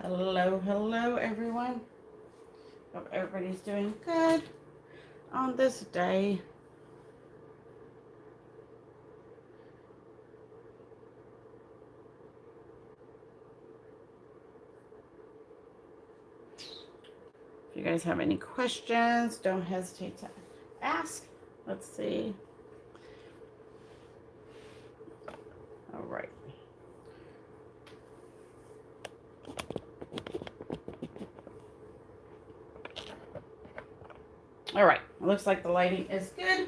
Hello, hello everyone. Hope everybody's doing good on this day. If you guys have any questions, don't hesitate to ask. Let's see. All right. All right. It looks like the lighting is good.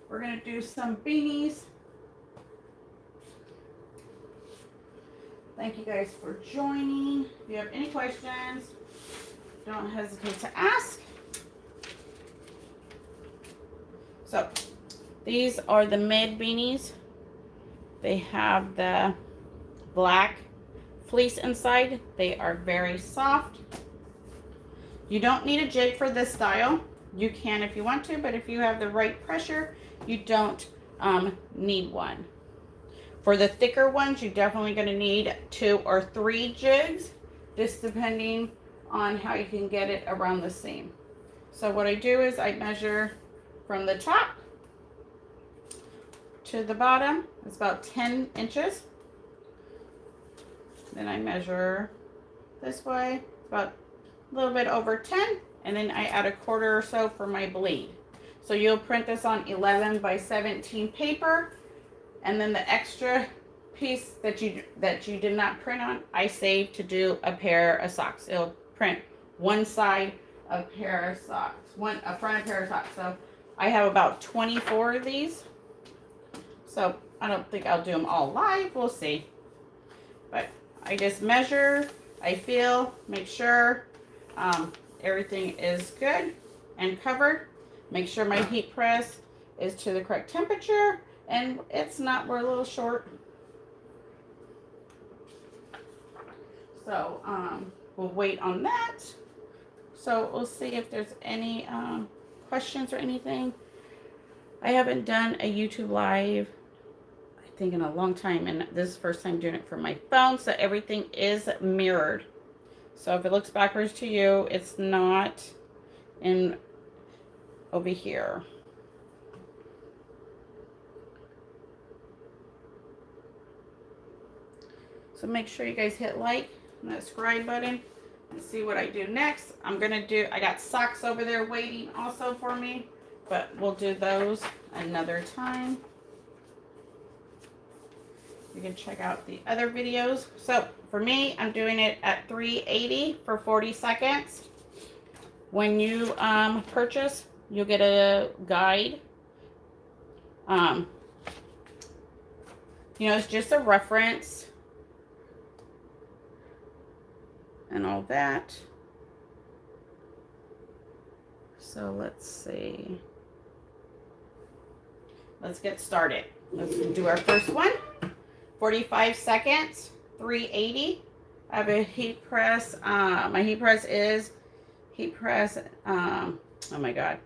We're going to do some beanies. Thank you guys for joining. If you have any questions, don't hesitate to ask. So, these are the mid beanies. They have the black fleece inside. They are very soft. You don't need a jig for this style. You can if you want to, but if you have the right pressure, you don't need one. For the thicker ones, you're definitely going to need 2 or 3 jigs, just depending on how you can get it around the seam. So what I do is I measure from the top to the bottom. It's about 10 inches. Then I measure this way, about a little bit over 10, and then I add a quarter or so for my bleed. So you'll print this on 11 by 17 paper, and then the extra piece that you did not print on, I save to do a pair of socks. It'll print one side of a pair of socks, a front of pair of socks. So I have about 24 of these. So I don't think I'll do them all live. We'll see. But I just measure, I feel, make sure everything is good and covered. Make sure my heat press is to the correct temperature, and it's not, we're a little short. So we'll wait on that. So we'll see if there's any questions or anything. I haven't done a YouTube live, I think, in a long time, and this is the first time doing it for my phone, so everything is mirrored. So if it looks backwards to you, it's not in over here. So make sure you guys hit like and that subscribe button and see what I do next. I got socks over there waiting also for me, but we'll do those another time. You can check out the other videos. So for me, I'm doing it at 380 for 40 seconds. When you purchase, you'll get a guide. It's just a reference and all that. So let's see. Let's get started. Let's do our first one. 45 seconds, 380. I have a heat press. My heat press is heat press. Oh my God.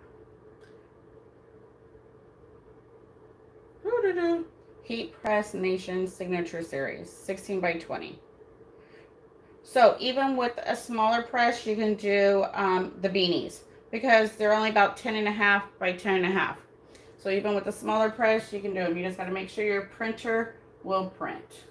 Heat Press Nation Signature Series, 16 by 20. So even with a smaller press, you can do the beanies because they're only about 10.5 by 10.5. So even with a smaller press, you can do them. You just got to make sure your printer will print.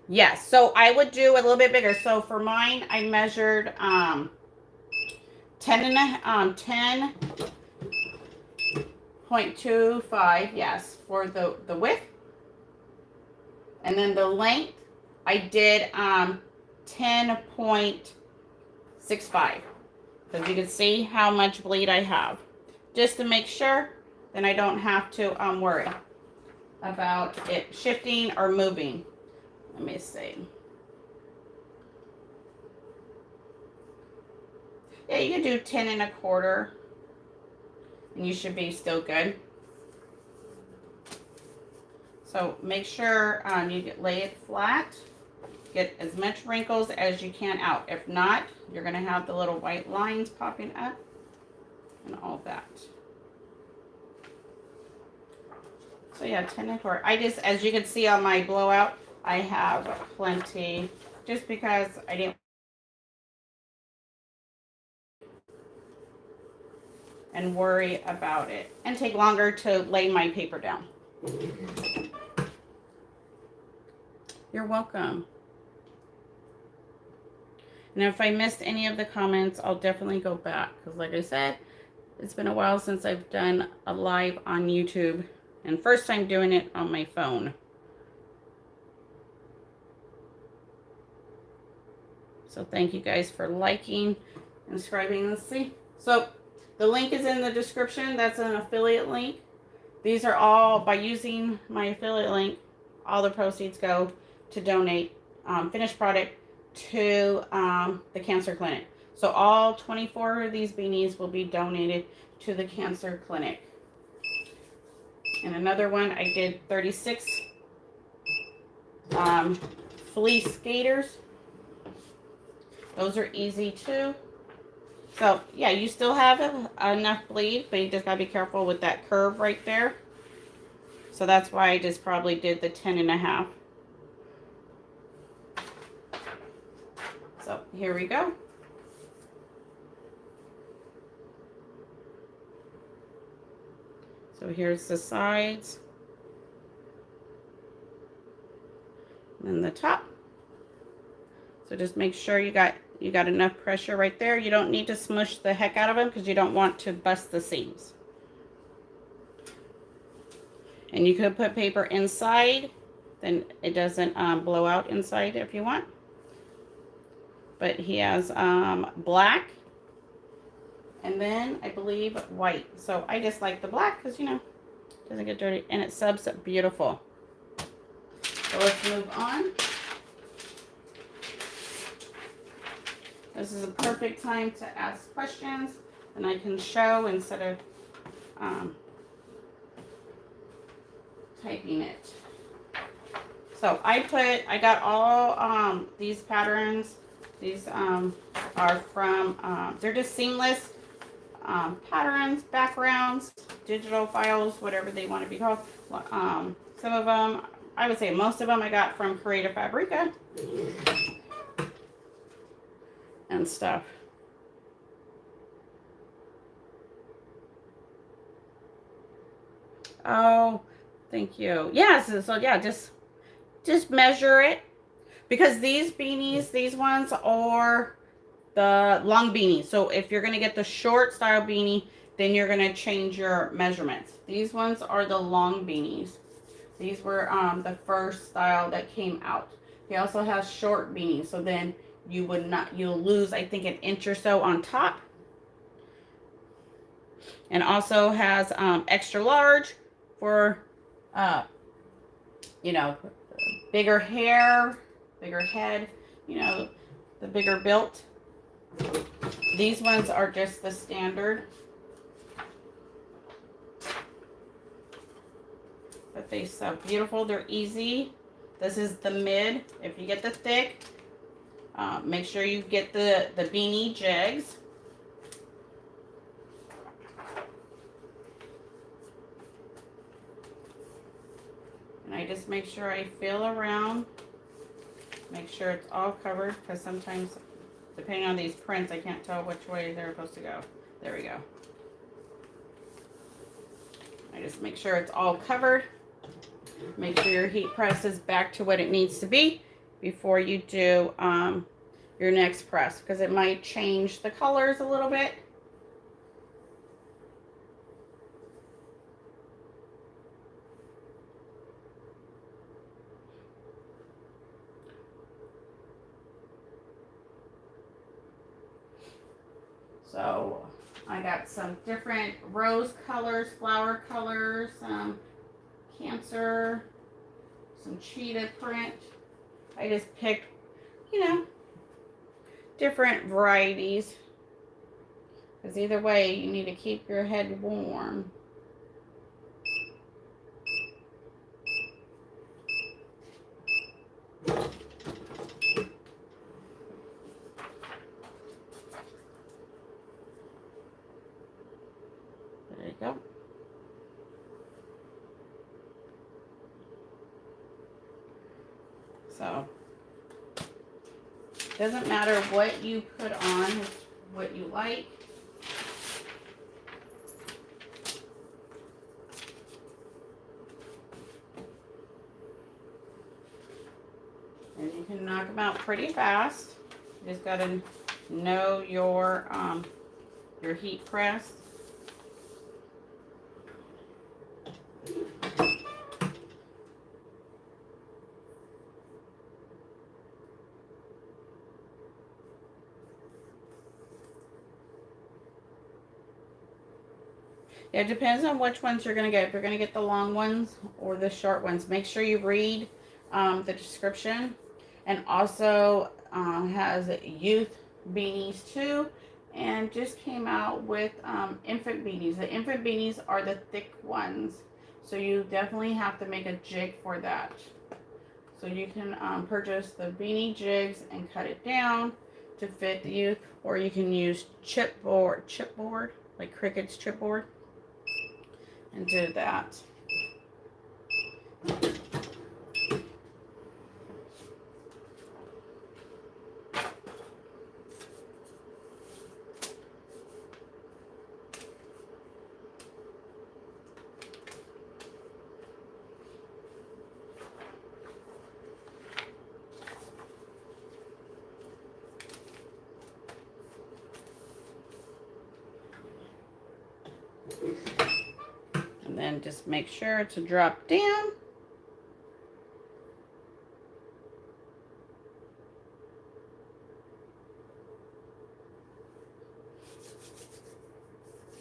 Yes, so I would do a little bit bigger. So for mine, I measured 10.25, yes, for the width. And then the length, I did 10.65. Because you can see how much bleed I have. Just to make sure, then I don't have to worry about it shifting or moving. Let me see. Yeah, you can do 10.25, and you should be still good. So make sure you lay it flat. Get as much wrinkles as you can out. If not, you're going to have the little white lines popping up and all that. So yeah, 10 and 4. I just, as you can see on my blowout, I have plenty just because I didn't and worry about it and take longer to lay my paper down. You're welcome. And if I missed any of the comments, I'll definitely go back because like I said, it's been a while since I've done a live on YouTube and first time doing it on my phone. So thank you guys for liking and subscribing. Let's see. So the link is in the description. That's an affiliate link. These are all, by using my affiliate link, all the proceeds go to donate finished product to the cancer clinic. So all 24 of these beanies will be donated to the cancer clinic. And another one, I did 36 fleece gaiters. Those are easy too. So yeah, you still have enough bleed, but you just gotta be careful with that curve right there. So that's why I just probably did the 10 and a half. So here we go. So here's the sides. And then the top. So just make sure you got enough pressure right there. You don't need to smush the heck out of them because you don't want to bust the seams. And you could put paper inside, then it doesn't blow out inside if you want. But he has black and then I believe white. So I just like the black because, you know, it doesn't get dirty and it subs up beautiful. So let's move on. This is a perfect time to ask questions and I can show instead of typing it. So I got all these patterns. These are from, they're just seamless patterns, backgrounds, digital files, whatever they want to be called. Some of them, I would say most of them I got from Creative Fabrica and stuff. Oh, thank you. Yes, so yeah, just measure it because these beanies, these ones are the long beanie. So if you're going to get the short style beanie, then you're going to change your measurements. These ones are the long beanies. These were the first style that came out. He also has short beanies. So then you'll lose, I think, an inch or so on top. And also has extra large for, you know, bigger hair, bigger head, you know, the bigger built. These ones are just the standard. But they're so beautiful. They're easy. This is the mid. If you get the thick, make sure you get the beanie jigs. And I just make sure I feel around. Make sure it's all covered because sometimes, depending on these prints, I can't tell which way they're supposed to go. There we go. I just make sure it's all covered. Make sure your heat press is back to what it needs to be before you do your next press because it might change the colors a little bit. So I got some different rose colors, flower colors, some cancer, some cheetah print. I just picked, you know, different varieties. Because either way, you need to keep your head warm. There you go. So doesn't matter what you put on, it's what you like. And you can knock them out pretty fast. You just gotta know your heat press. It depends on which ones you're going to get. If you're going to get the long ones or the short ones, make sure you read the description. And also has youth beanies too. And just came out with infant beanies. The infant beanies are the thick ones. So you definitely have to make a jig for that. So you can purchase the beanie jigs and cut it down to fit the youth. Or you can use chipboard, like Cricut's chipboard. And do that. And then just make sure to drop down.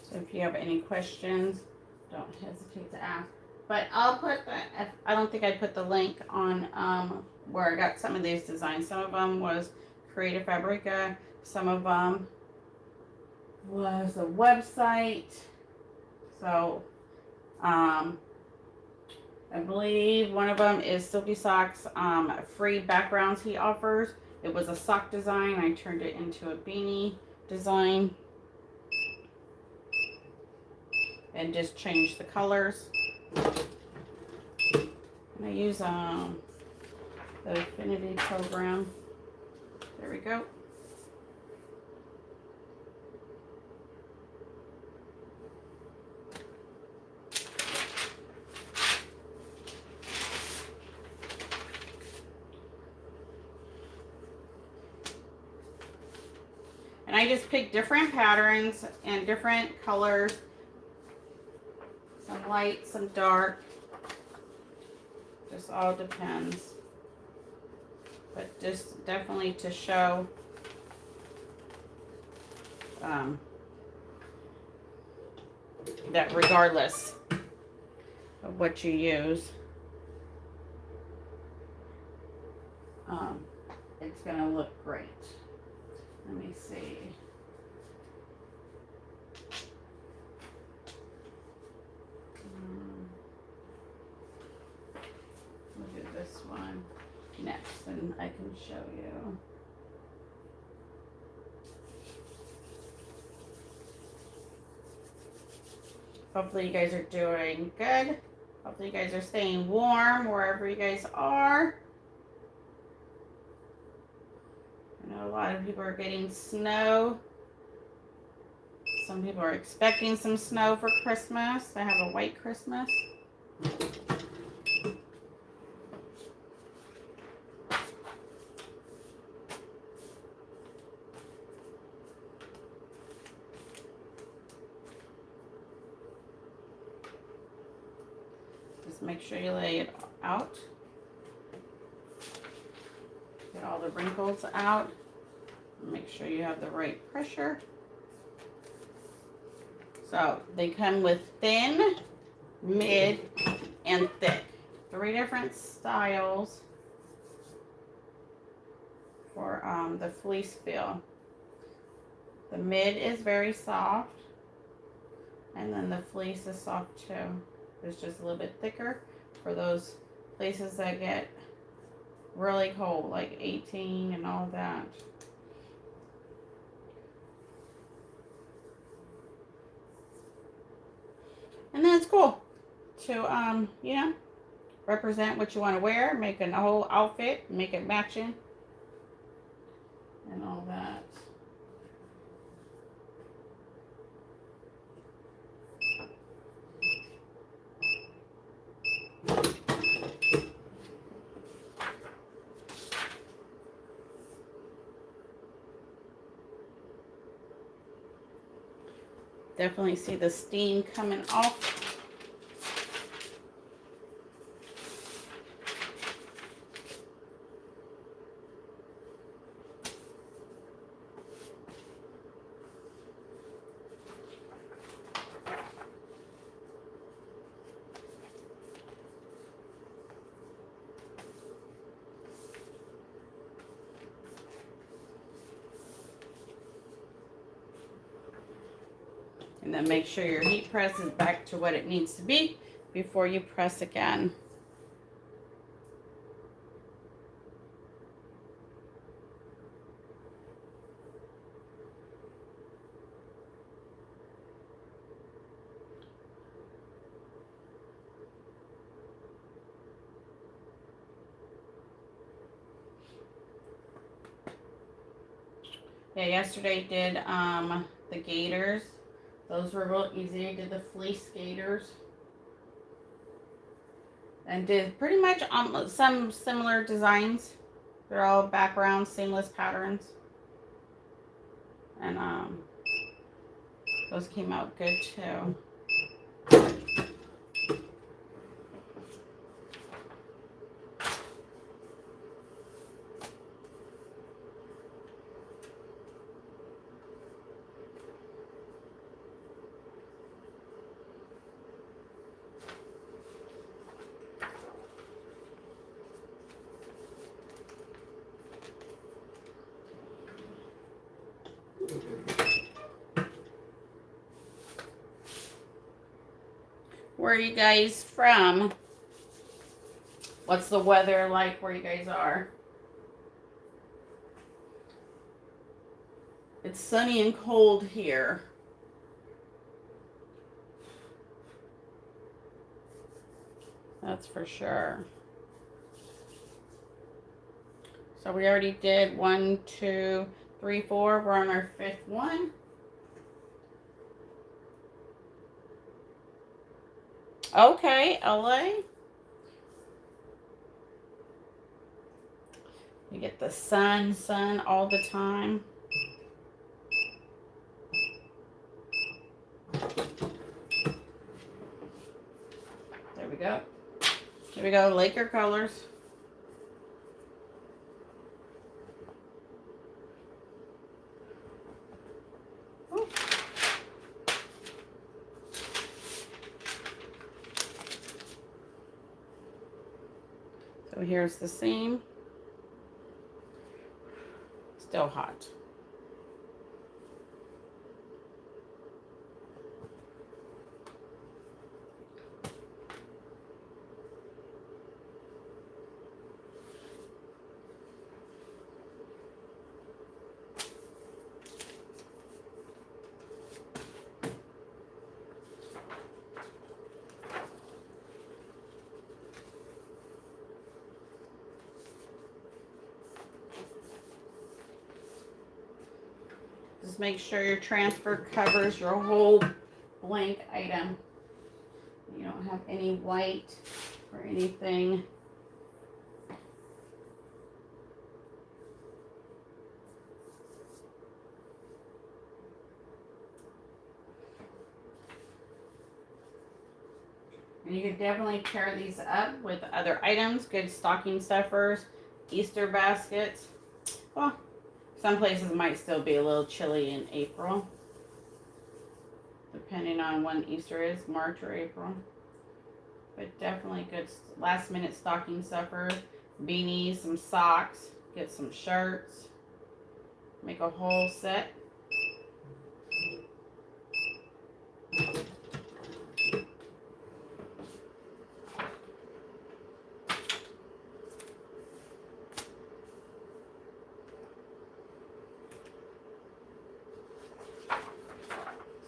So if you have any questions, don't hesitate to ask. But I'll put I don't think I put the link on where I got some of these designs. Some of them was Creative Fabrica. Some of them was a website. So I believe one of them is Silky Socks free backgrounds he offers. It was a sock design. I turned it into a beanie design. And just change the colors. And I use the Affinity program. There we go. And I just picked different patterns and different colors. Some light, some dark. Just all depends. But just definitely to show that regardless of what you use, it's going to look great. Let me see. We'll do this one next and I can show you. Hopefully you guys are doing good. Hopefully you guys are staying warm wherever you guys are. I know a lot of people are getting snow. Some people are expecting some snow for Christmas. I have a white Christmas. Just make sure you lay it out. Get all the wrinkles out. Make sure you have the right pressure. So they come with thin, mid, and thick. 3 different styles for the fleece feel. The mid is very soft, and then the fleece is soft too. It's just a little bit thicker for those places that get really cold, like 18 and all that. And then it's cool to, you know, represent what you want to wear, make a whole outfit, make it matching, and all that. Definitely see the steam coming off. And then make sure your heat press is back to what it needs to be before you press again. Yeah, yesterday did the gaiters. Those were real easy. I did the fleece gaiters. And did pretty much some similar designs. They're all background seamless patterns. And those came out good too. Where are you guys from? What's the weather like where you guys are? It's sunny and cold here. That's for sure. So we already did 1, 2, 3, 4. We're on our 5th one. Okay, LA. You get the sun all the time. There we go. Here we go, Laker colors. Ooh. So here's the seam. Still hot. Just make sure your transfer covers your whole blank item. You don't have any white or anything. And you can definitely pair these up with other items, good stocking stuffers, Easter baskets. Well, some places might still be a little chilly in April, depending on when Easter is, March or April. But definitely good last minute stocking stuffers, beanies, some socks, get some shirts, make a whole set.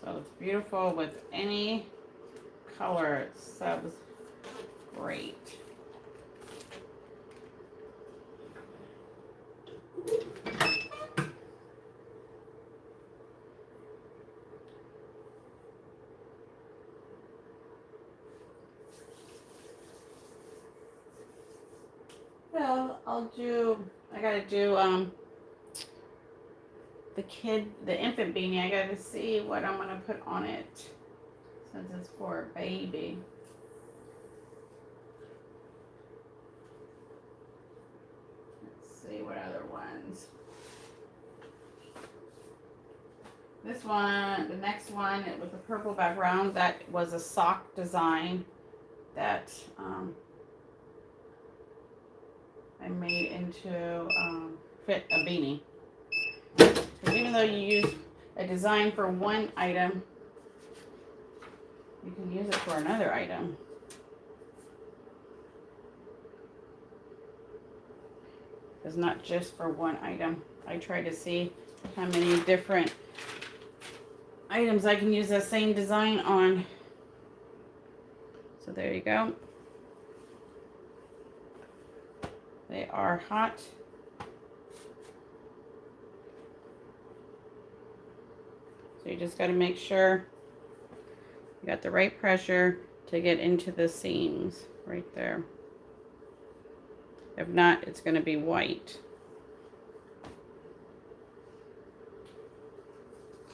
So it's beautiful with any color. It subs great. Well, I gotta do, the infant beanie. I gotta see what I'm gonna put on it since it's for a baby. Let's see what other ones. This one, the next one, it was a purple background. That was a sock design that I made into fit a beanie. Because even though you use a design for one item, you can use it for another item. It's not just for one item. I try to see how many different items I can use the same design on. So there you go. They are hot. So you just got to make sure you got the right pressure to get into the seams right there. If not, it's going to be white.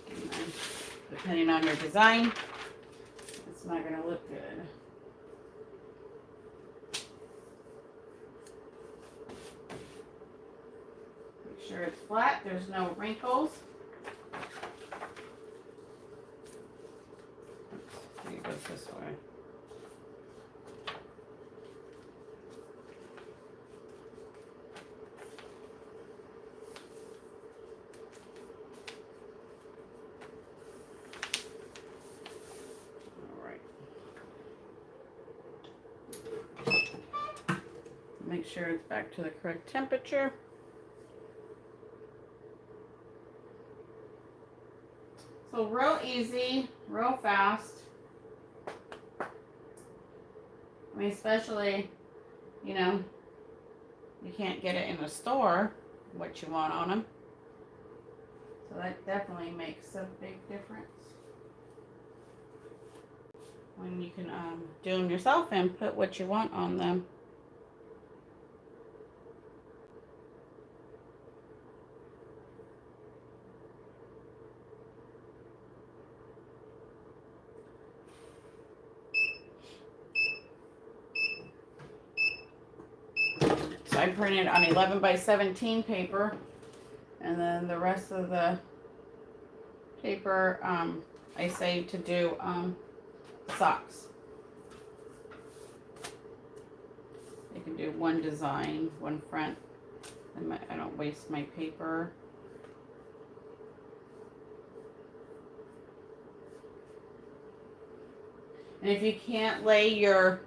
And then, depending on your design, it's not going to look good. Make sure it's flat, there's no wrinkles. Oops, it goes this way. Make sure it's back to the correct temperature. So real easy, real fast. I mean, especially, you know, you can't get it in the store, what you want on them. So that definitely makes a big difference when you can do them yourself and put what you want on them. So I printed on 11 by 17 paper, and then the rest of the paper I saved to do socks. You can do one design, one front, and I don't waste my paper. And if you can't lay your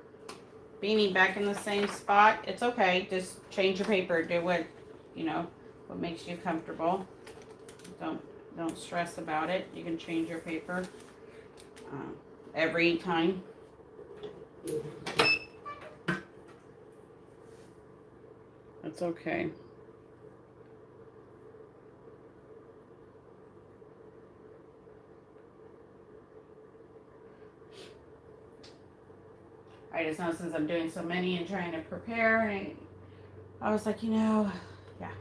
beanie back in the same spot, it's okay. Just change your paper. Do what, you know, what makes you comfortable. Don't stress about it. You can change your paper every time. That's okay. I just know since I'm doing so many and trying to prepare, and I was like, you know, yeah,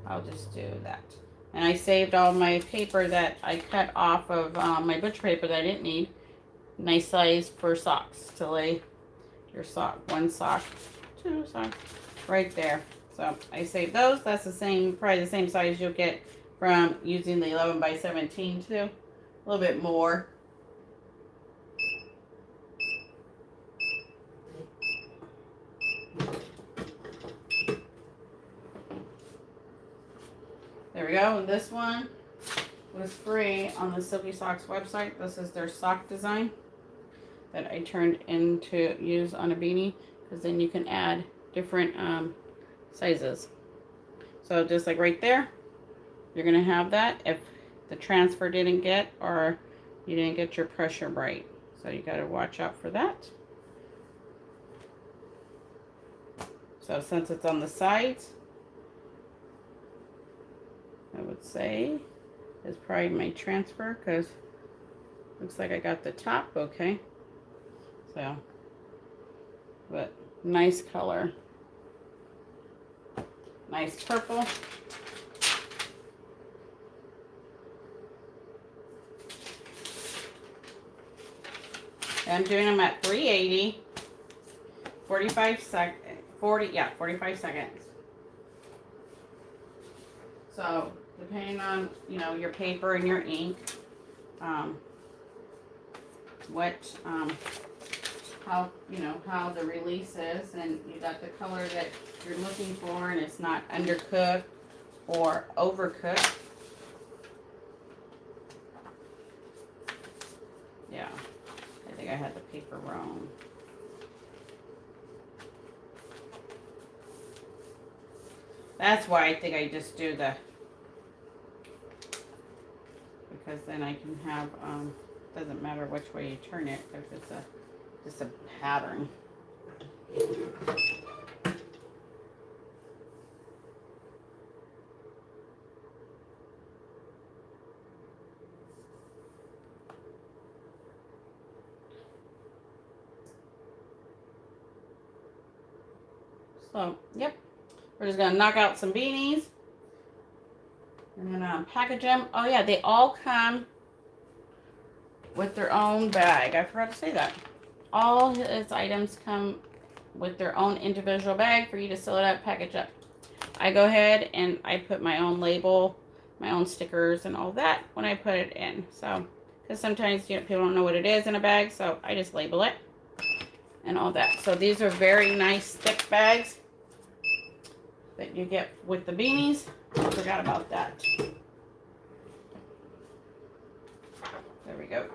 I'll just do that. And I saved all my paper that I cut off of my butcher paper that I didn't need. Nice size for socks to lay your sock. One sock, two socks, right there. So I saved those. That's the same, probably the same size you'll get from using the 11 by 17 too. A little bit more. There we go. And this one was free on the Silky Socks website. This is their sock design that I turned into use on a beanie, because then you can add different sizes. So just like right there, you're going to have that if the transfer didn't get, or you didn't get your pressure right. So you got to watch out for that. So since it's on the sides, I would say is probably my transfer, because looks like I got the top okay. So, but nice color. Nice purple. I'm doing them at 380, 45 seconds, 45 seconds. So, depending on, you know, your paper and your ink, how, you know, how the release is, and you got the color that you're looking for, and it's not undercooked or overcooked. Yeah, I think I had the paper wrong. That's why I think I just do the, because then I can have, doesn't matter which way you turn it, because it's just a pattern. So, yep. We're just going to knock out some beanies. I'm going to package them. Oh, yeah, they all come with their own bag. I forgot to say that. All his items come with their own individual bag for you to seal it up, package up. I go ahead and I put my own label, my own stickers, and all that when I put it in. So, because sometimes, you know, people don't know what it is in a bag, so I just label it and all that. So these are very nice thick bags that you get with the beanies. I forgot about that. There we go.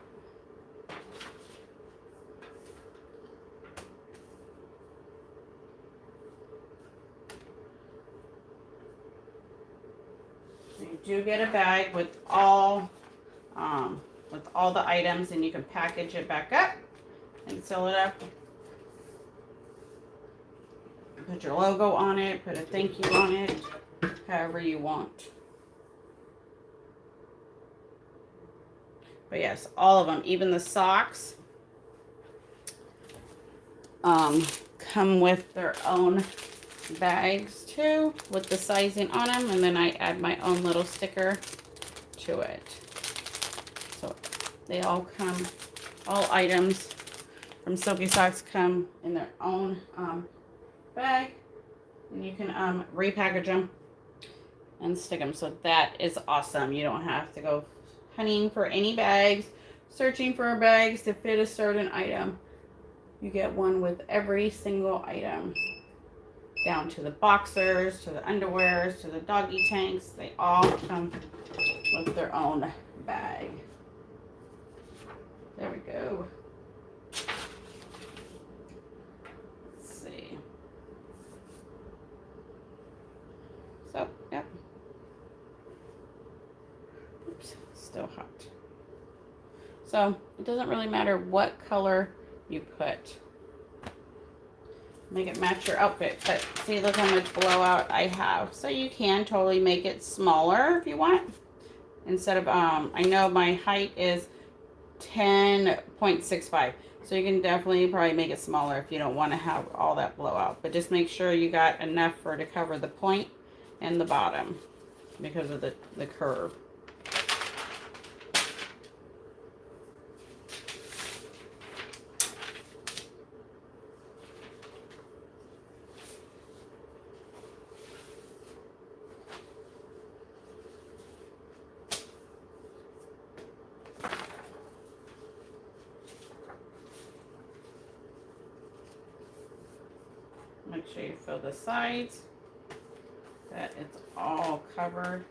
So you do get a bag with all the items, and you can package it back up and seal it up. Put your logo on it, put a thank you on it, however you want. But yes, all of them, even the socks, come with their own bags too, with the sizing on them, and then I add my own little sticker to it. So they all come, all items from Silky Socks come in their own bag, and you can repackage them and stick them. So that is awesome. You don't have to go hunting for any bags, searching for bags to fit a certain item. You get one with every single item, down to the boxers, to the underwears, to the doggy tanks. They all come with their own bag. There we go. Let's see. So, yep. Oops, still hot. So, it doesn't really matter what color you put. Make it match your outfit. But see, look how much blowout I have. So you can totally make it smaller if you want. Instead of, I know my height is 10.65. So you can definitely probably make it smaller if you don't want to have all that blowout. But just make sure you got enough for to cover the point and the bottom because of the curve. Make sure you fill the sides, that it's all covered.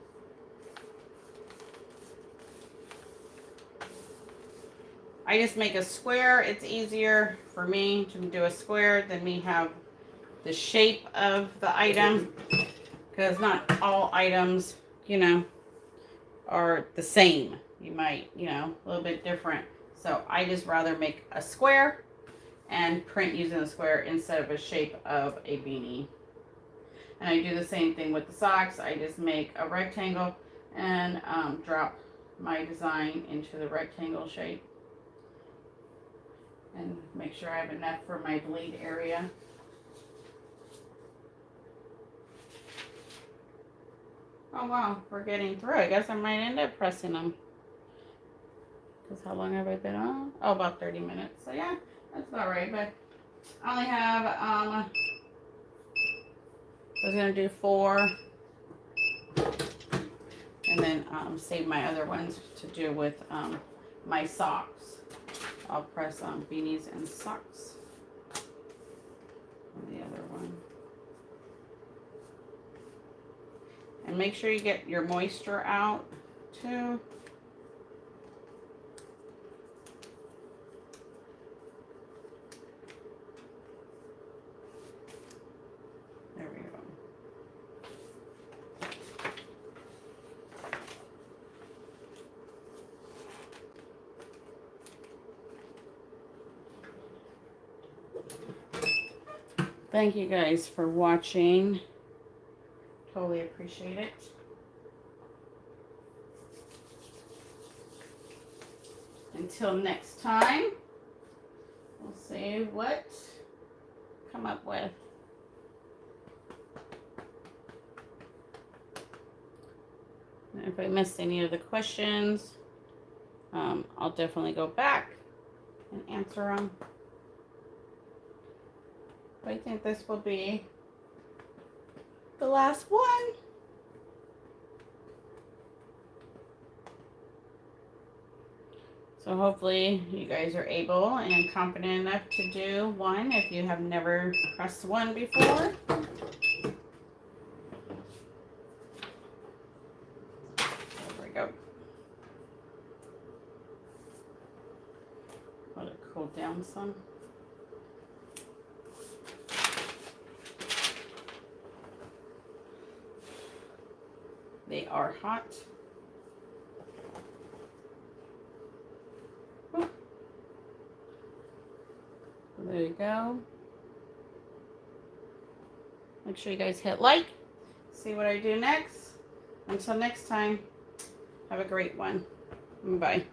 I just make a square. It's easier for me to do a square than me have the shape of the item, because not all items, you know, are the same. You might, you know, a little bit different. So I just rather make a square and print using a square instead of a shape of a beanie. And I do the same thing with the socks. I just make a rectangle and drop my design into the rectangle shape. And make sure I have enough for my bleed area. Oh wow, we're getting through. I guess I might end up pressing them. Because how long have I been on? Oh, about 30 minutes. So yeah, that's about right. But I only have, I was going to do 4. And then save my other ones to do with my socks. I'll press on beanies and socks. And the other one. And make sure you get your moisture out too. There we go. Thank you guys for watching. Totally appreciate it. Until next time, we'll see what come up with. And if I missed any of the questions, I'll definitely go back and answer them. But I think this will be the last one. So hopefully you guys are able and confident enough to do one if you have never pressed one before. There we go. Let it cool down some. They are hot. There you go. Make sure you guys hit like. See what I do next. Until next time, have a great one. Bye.